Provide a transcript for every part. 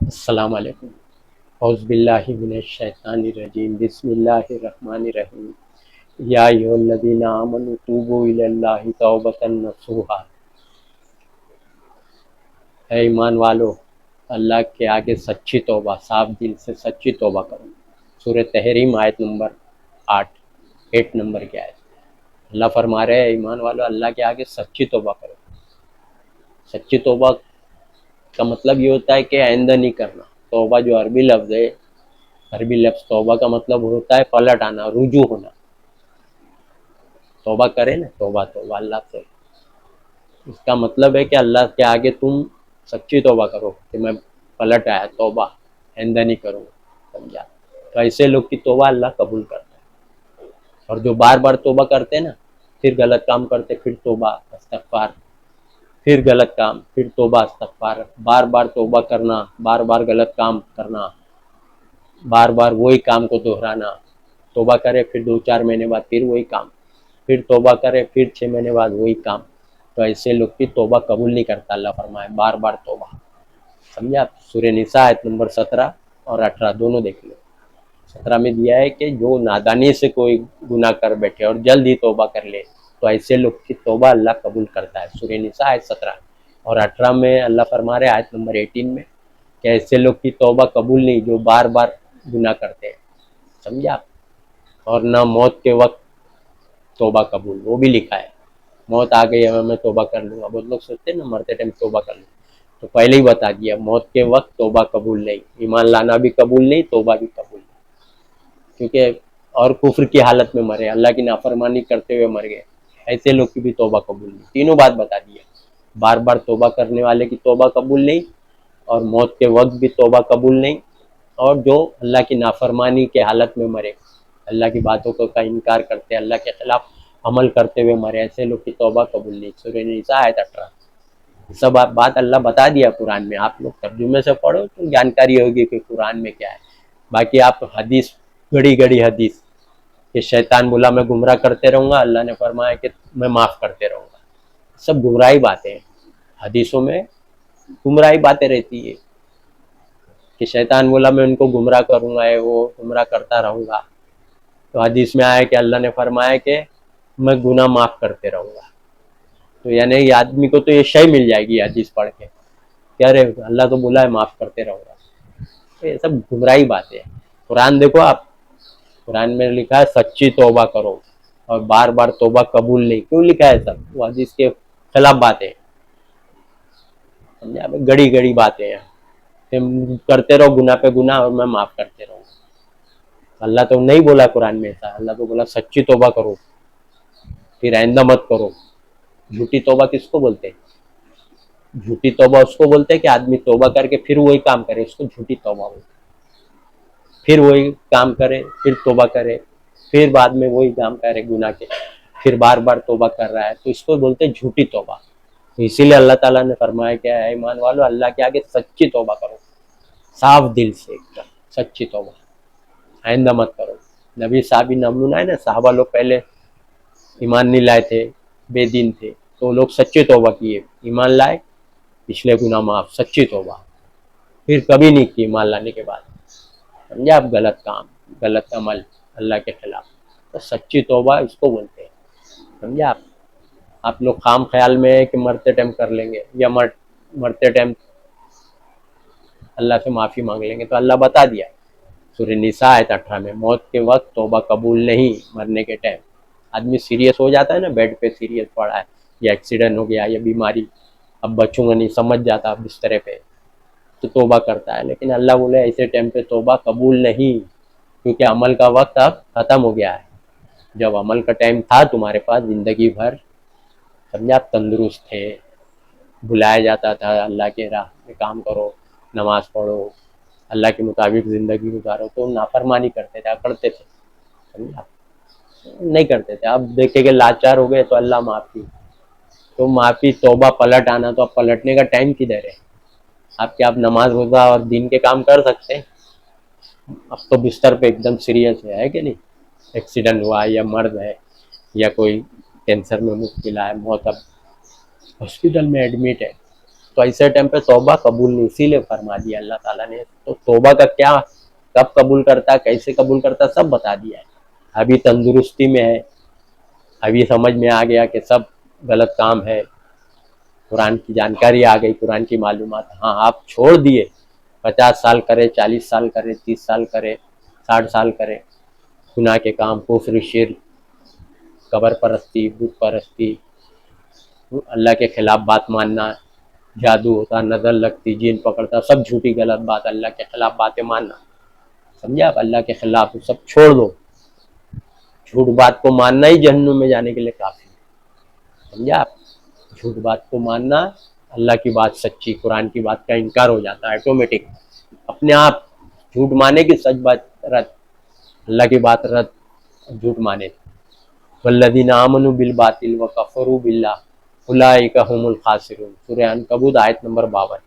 السلام علیکم۔ اعوذ باللہ من الشیطان الرجیم، بسم اللہ الرحمن الرحیم۔ یا ایھا الذین آمنوا توبوا الی اللہ توبۃ نصوحا۔ اے ایمان والو، اللہ کے آگے سچی توبہ، صاف دل سے سچی توبہ کرو۔ سورہ تحریم آیت نمبر 8 نمبر کی آیت۔ اللہ فرما رہے ہیں ایمان والو، اللہ کے آگے سچی توبہ کرو۔ سچی توبہ کا مطلب یہ ہوتا ہے کہ آئندہ نہیں کرنا۔ توبہ جو عربی لفظ ہے، عربی لفظ توبہ کا مطلب ہوتا ہے پلٹ آنا، رجوع ہونا۔ توبہ کرے نا، توبہ اللہ سے، اس کا مطلب ہے کہ اللہ کے آگے تم سچی توبہ کرو کہ میں پلٹ آیا، توبہ آئندہ نہیں کروں، سمجھا؟ تو ایسے لوگ کی توبہ اللہ قبول کرتا ہے۔ اور جو بار بار توبہ کرتے نا، پھر غلط کام کرتے، پھر توبہ استغفار، پھر غلط کام، پھر توبہ استغفار، بار بار توبہ کرنا، بار بار غلط کام کرنا، بار بار وہی کام کو دہرانا، توبہ کرے پھر 2-4 مہینے بعد پھر وہی کام، پھر توبہ کرے پھر 6 مہینے بعد وہی کام، تو ایسے لوگ کی توبہ قبول نہیں کرتا۔ اللہ فرمائے بار بار توبہ، سمجھا؟ سورہ نساء آیت نمبر 17 اور 18 دونوں دیکھ لو۔ 17 میں دیا ہے کہ جو نادانی سے کوئی گناہ کر بیٹھے اور جلد ہی توبہ کر لے تو ایسے لوگ کی توبہ اللہ قبول کرتا ہے، سورہ نساء آیت 17۔ اور 18 میں اللہ فرما رہے آیت نمبر 18 میں کہ ایسے لوگ کی توبہ قبول نہیں جو بار بار گناہ کرتے ہیں، سمجھا؟ اور نہ موت کے وقت توبہ قبول، وہ بھی لکھا ہے۔ موت آ گئی ہے میں توبہ کر لوں گا، بہت لوگ سوچتے ہیں نا مرتے ٹائم توبہ کر لوں، تو پہلے ہی بتا دیا موت کے وقت توبہ قبول نہیں، ایمان لانا بھی قبول نہیں، توبہ بھی قبول نہیں، کیونکہ اور کفر کی حالت میں مرے، اللہ کی نافرمانی کرتے ہوئے مر گئے، ایسے لوگ کی بھی توبہ قبول نہیں۔ تینوں بات بتا دیا، بار بار توبہ کرنے والے کی توبہ قبول نہیں، اور موت کے وقت بھی توبہ قبول نہیں، اور جو اللہ کی نافرمانی کے حالت میں مرے، اللہ کی باتوں کا انکار کرتے، اللہ کے خلاف عمل کرتے ہوئے مرے، ایسے لوگ کی توبہ قبول نہیں۔ سورہ نساء آیت 18۔ سب بات اللہ بتا دیا قرآن میں، آپ لوگ ترجمے سے پڑھو تو جانکاری ہوگی کہ قرآن میں کیا ہے۔ باقی آپ حدیث، گڑی گڑی حدیث کہ شیطان بولا میں گمراہ کرتے رہوں گا، اللہ نے فرمایا کہ میں معاف کرتے رہوں گا، سب گمراہی باتیں ہیں۔ حدیثوں میں گمراہی باتیں رہتی ہے کہ شیطان بولا میں ان کو گمراہ کروں گا، وہ گمراہ کرتا رہوں گا، تو حدیث میں آیا کہ اللہ نے فرمایا کہ میں گناہ معاف کرتے رہوں گا، تو یعنی یہ آدمی کو تو یہ شے مل جائے گی حدیث پڑھ کے، کہہ رہے اللہ تو بولا ہے معاف کرتے رہوں گا، یہ سب گمراہی باتیں ہیں۔ قرآن دیکھو آپ، قرآن میں لکھا ہے سچی توبہ کرو، اور بار بار توبہ قبول نہیں، کیوں لکھا ہے؟ سب وہ حدیث کے خلاف باتیں، سمجھا؟ گڑی گڑی باتیں ہیں کہ کرتے رہو گناہ پہ گناہ اور میں معاف کرتے رہوں گا۔ اللہ تو نہیں بولا قرآن میں ایسا، اللہ تو بولا سچی توبہ کرو پھر آئندہ مت کرو۔ جھوٹی توبہ کس کو بولتے ہیں؟ جھوٹی توبہ اس کو بولتے ہیں کہ آدمی توبہ کر کے پھر وہی کام کرے، اس کو جھوٹی توبہ بولتے ہیں۔ پھر وہی کام کرے، پھر توبہ کرے، پھر بعد میں وہی کام کرے گناہ کے، پھر بار بار توبہ کر رہا ہے، تو اس کو بولتے ہیں جھوٹی توبہ۔ تو اسی لیے اللہ تعالیٰ نے فرمایا کہ اے ایمان والو، اللہ کے آگے سچی توبہ کرو، صاف دل سے ایک دم سچی توبہ، آئندہ مت کرو۔ نبی صاحب نمونہ ہے نا، صحابہ لوگ پہلے ایمان نہیں لائے تھے، بے دین تھے، تو لوگ سچی توبہ کیے، ایمان لائے، پچھلے گناہ معاف، سچی توبہ، پھر کبھی نہیں کی ایمان لانے کے بعد، سمجھا؟ آپ غلط کام، غلط عمل اللہ کے خلاف، تو سچی توبہ اس کو بولتے ہیں، سمجھا؟ آپ لوگ خام خیال میں ہے کہ مرتے ٹائم کر لیں گے یا مرتے ٹائم اللہ سے معافی مانگ لیں گے، تو اللہ بتا دیا سورہ نساء آیت 18 میں، موت کے وقت توبہ قبول نہیں، مرنے کے ٹائم آدمی سیریس ہو جاتا ہے نا، بیڈ پہ سیریس پڑا ہے، یا ایکسیڈنٹ ہو گیا یا بیماری، اب بچوں گا نہیں، سمجھ جاتا بسترے پہ، تو توبہ کرتا ہے، لیکن اللہ بولے ایسے ٹائم پہ توبہ قبول نہیں، کیونکہ عمل کا وقت اب ختم ہو گیا ہے۔ جب عمل کا ٹائم تھا تمہارے پاس زندگی بھر، سمجھا؟ آپ تندرست تھے، بلایا جاتا تھا اللہ کے راہ میں کام کرو، نماز پڑھو، اللہ کے مطابق زندگی گزارو، تو نافرمانی کرتے تھے، کرتے تھے، سمجھا؟ نہیں کرتے تھے، اب دیکھے کہ لاچار ہو گئے تو اللہ معافی، تو معافی، توبہ، پلٹ آنا، تو اب پلٹنے کا ٹائم کدھر ہے؟ آپ کیا آپ نماز روزہ اور دین کے کام کر سکتے ہیں؟ اب تو بستر پہ ایک دم سیریس ہے کہ نہیں، ایکسیڈنٹ ہوا یا مرض ہے یا کوئی کینسر میں مبتلا ہے، موت اب ہاسپٹل میں ایڈمٹ ہے، تو ایسے ٹائم پہ توبہ قبول نہیں، اسی لیے فرما دیا اللہ تعالیٰ نے. تو توبہ کا کیا، کب قبول کرتا ہے، کیسے قبول کرتا ہے، سب بتا دیا ہے. ابھی تندرستی میں ہے، ابھی سمجھ میں آ گیا کہ سب غلط کام ہے، قرآن کی جانکاری آ گئی، قرآن کی معلومات. ہاں آپ چھوڑ دیے، 50 سال کرے، 40 سال کرے، 30 سال کرے، 60 سال کرے گناہ کے کام، کفر، شرک، قبر پرستی، بت پرستی، اللہ کے خلاف بات ماننا، جادو ہوتا، نظر لگتی، جین پکڑتا، سب جھوٹی غلط بات، اللہ کے خلاف باتیں ماننا. سمجھے آپ، اللہ کے خلاف سب چھوڑ دو. جھوٹ بات کو ماننا ہی جہنم میں جانے کے لیے کافی ہے. سمجھے آپ، جھوٹ بات کو ماننا، اللہ کی بات سچی، قرآن کی بات کا انکار ہو جاتا ہے آٹومیٹک اپنے آپ. جھوٹ مانے کی سچ بات رد، اللہ کی بات رد، جھوٹ مانے. والذین آمنوا بالباطل وکفروا باللہ اولئک هم الخاسرون، سورہ عنکبوت آیت نمبر 52.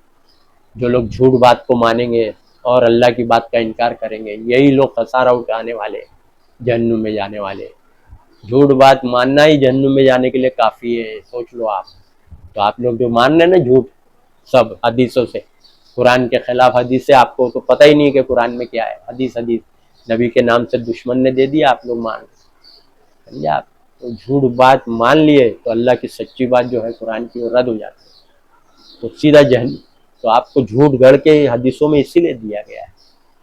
جو لوگ جھوٹ بات کو مانیں گے اور اللہ کی بات کا انکار کریں گے، یہی لوگ خسارہ اٹھانے والے، جہنم میں جانے والے. جھوٹ بات ماننا ہی جہنم میں جانے کے لیے کافی ہے، سوچ لو آپ. تو آپ لوگ جو مان رہے ہیں نا جھوٹ، سب حدیثوں سے، قرآن کے خلاف حدیث سے، آپ کو تو پتہ ہی نہیں کہ قرآن میں کیا ہے. حدیث نبی کے نام سے دشمن نے دے دیا، آپ لوگ مان سمجھے آپ. تو جھوٹ بات مان لیے تو اللہ کی سچی بات جو ہے قرآن کی وہ رد ہو جاتی ہے، تو سیدھا جہنم. تو آپ کو جھوٹ گڑھ کے حدیثوں میں اسی لیے دیا گیا ہے.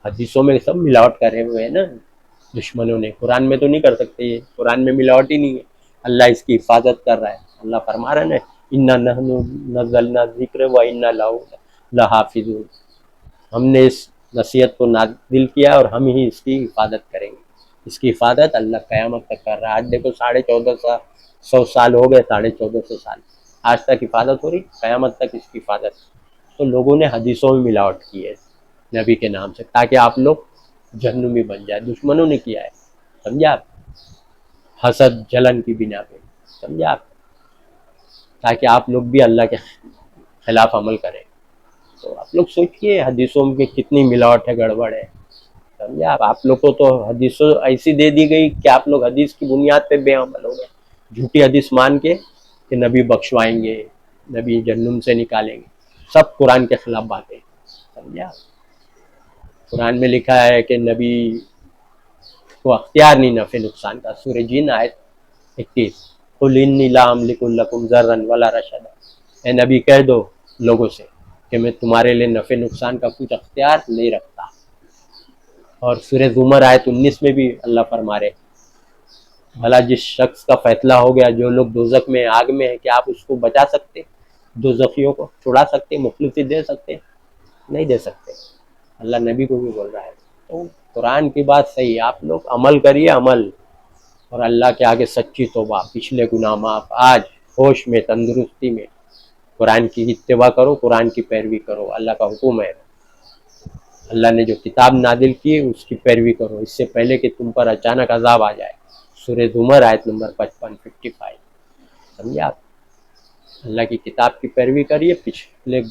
حدیثوں میں سب ملاوٹ کرے ہوئے ہیں نا دشمنوں نے، قرآن میں تو نہیں کر سکتے یہ، قرآن میں ملاوٹ ہی نہیں ہے. اللہ اس کی حفاظت کر رہا ہے. اللہ فرما رہا ہے نا، اِنَّا نَحْنُ نَزَّلْنَا الذِّكْرَ وَإِنَّا لَهُ لَحَافِظُونَ. ہم نے اس نصیحت کو نازل کیا اور ہم ہی اس کی حفاظت کریں گے. اس کی حفاظت اللہ قیامت تک کر رہا ہے. آج دیکھو 1450 سال ہو گئے، 1450 سال آج تک حفاظت ہو رہی، قیامت تک اس کی حفاظت. تو لوگوں نے حدیثوں میں ملاوٹ کی ہے نبی کے نام سے، تاکہ آپ لوگ جہنمی بن جائے. دشمنوں نے کیا ہے، سمجھا آپ، حسد جلن کی بنا پہ، سمجھا آپ، تاکہ آپ لوگ بھی اللہ کے خلاف عمل کریں. تو آپ لوگ سوچئے حدیثوں میں کتنی ملاوٹ ہے، گڑبڑ ہے. سمجھا آپ لوگ کو تو حدیثوں ایسی دے دی گئی کہ آپ لوگ حدیث کی بنیاد پہ بے عمل ہو گئے. جھوٹی حدیث مان کے کہ نبی بخشوائیں گے، نبی جہنم سے نکالیں گے، سب قرآن کے خلاف باتیں. سمجھا، قرآن میں لکھا ہے کہ نبی کو اختیار نہیں نفع نقصان کا. سورہ جن آیت 21. قل انی لا املک لکم ضرا ولا رشدا، اے نبی کہہ دو لوگوں سے کہ میں تمہارے لیے نفع نقصان کا کچھ اختیار نہیں رکھتا. اور سورہ زمر آیت 19 میں بھی اللہ فرما رہے، بھلا جس شخص کا فیصلہ ہو گیا، جو لوگ دوزخ میں، آگ میں ہے، کیا آپ اس کو بچا سکتے؟ دوزخیوں کو چھڑا سکتے؟ مخلصی دے سکتے؟ نہیں دے سکتے. اللہ نبی کو بھی بول رہا ہے. تو قرآن کی بات صحیح ہے، آپ لوگ عمل کریے، عمل، اور اللہ کے آگے سچی توبہ، پچھلے گناہ معاف. آج ہوش میں، تندرستی میں قرآن کی اتباع کرو، قرآن کی پیروی کرو. اللہ کا حکم ہے، اللہ نے جو کتاب نازل کی اس کی پیروی کرو، اس سے پہلے کہ تم پر اچانک عذاب آ جائے. سورہ زمر آیت نمبر 55. سمجھے آپ، اللہ کی کتاب کی پیروی کریے، پچھلے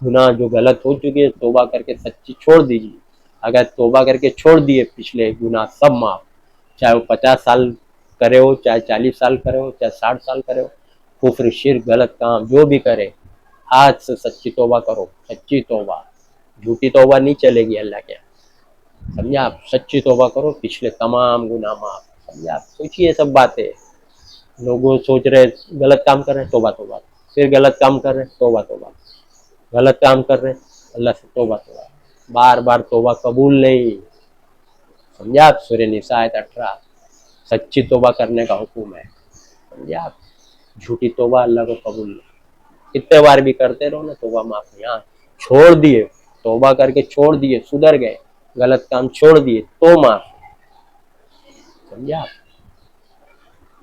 گناہ جو غلط ہو چکے توبہ کر کے سچی چھوڑ دیجیے. اگر توبہ کر کے چھوڑ دیے، پچھلے گناہ سب معاف. چاہے وہ 50 سال کرے ہو، چاہے 40 سال کرے ہو، چاہے 60 سال کرے ہو، کفر، شرک، غلط کام جو بھی کرے، آج سے سچی توبہ کرو. سچی توبہ، جھوٹی توبہ نہیں چلے گی اللہ کے. سمجھا آپ، سچی توبہ کرو، پچھلے تمام گناہ معاف. سمجھا آپ، سوچیے سب باتیں. لوگوں سوچ رہے غلط کام کر رہے، توبہ توبہ، پھر غلط کام کر رہے، توبہ توبہ، غلط کام کر رہے، اللہ سے توبہ توبہ، بار بار توبہ قبول نہیں. سمجھا آپ، سورہ نساء آیت 18. سچی توبہ کرنے کا حکم ہے. سمجھا آپ، جھوٹی توبہ اللہ کو قبول نہیں. کتنے بار بھی کرتے رہو نا، توبہ معاف نہیں. ہاں چھوڑ دیے، توبہ کر کے چھوڑ دیے، سدھر گئے، غلط کام چھوڑ دیے تو معاف. سمجھا آپ،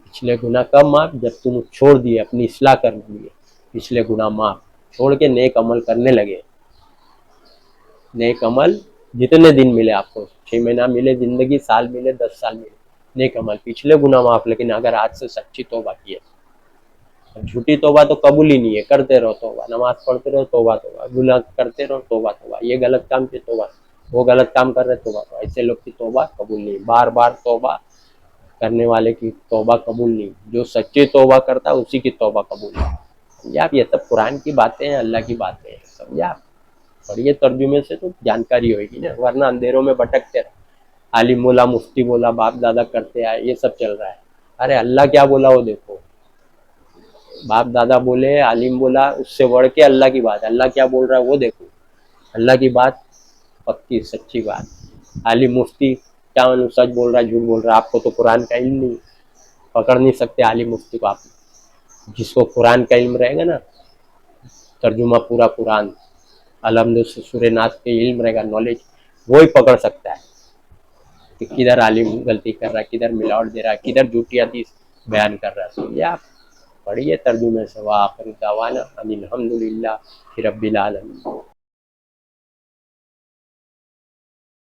پچھلے گناہ کب معاف؟ جب تم چھوڑ دیے، اپنی اصلاح کر دیے، پچھلے گناہ معاف، چھوڑ کے نیک عمل کرنے لگے. نیک عمل جتنے دن ملے آپ کو، 6 مہینہ ملے زندگی، سال ملے، 10 سال ملے، نیک عمل، پچھلے گناہ معاف. لیکن اگر آج سے سچی توبہ کی ہے، جھوٹی توبہ تو قبول ہی نہیں ہے. کرتے رہو توبہ، نماز پڑھتے رہو، توبہ توبہ، گناہ کرتے رہو، توبہ توبہ، یہ غلط کام کی توبہ، وہ غلط کام کر رہے، توبہ توبہ. ایسے لوگ کی توبہ قبول نہیں. بار بار توبہ کرنے والے کی توبہ قبول نہیں. جو سچی توبہ کرتا ہے اسی کی توبہ قبول ہے. سمجھے آپ؟ یہ سب قرآن کی باتیں ہیں، اللہ کی باتیں ہیں، سمجھے آپ؟ پڑھیے ترجمے سے تو جانکاری ہوئے گی نا، ورنہ اندھیروں میں بھٹکتے رہے، عالم بولا، مفتی بولا، باپ دادا کرتے آئے، یہ سب چل رہا ہے۔ ارے اللہ کیا بولا وہ دیکھو، باپ دادا بولے، عالم بولا، اس سے بڑھ کے اللہ کی بات، اللہ کیا بول رہا ہے وہ دیکھو، اللہ کی بات پکی سچی بات۔ عالم مفتی کیا معلوم سچ بول رہا ہے جھوٹ بول رہا ہے، آپ کو تو قرآن کا علم نہیں، پکڑ نہیں سکتے عالم مفتی کو آپ۔ جس کو قرآن کا علم رہے گا نا، ترجمہ پورا قرآن الحمد سے سورہ ناس کے علم رہے گا، نالج، وہی پکڑ سکتا ہے کہ کدھر عالم غلطی کر رہا ہے، کدھر ملاوٹ دے رہا ہے، کدھر جھوٹی حدیث بیان کر رہا ہے۔ سمجھے آپ؟ پڑھیے ترجمے سے۔ وآخر دعوانا ان الحمد للہ رب العالمین۔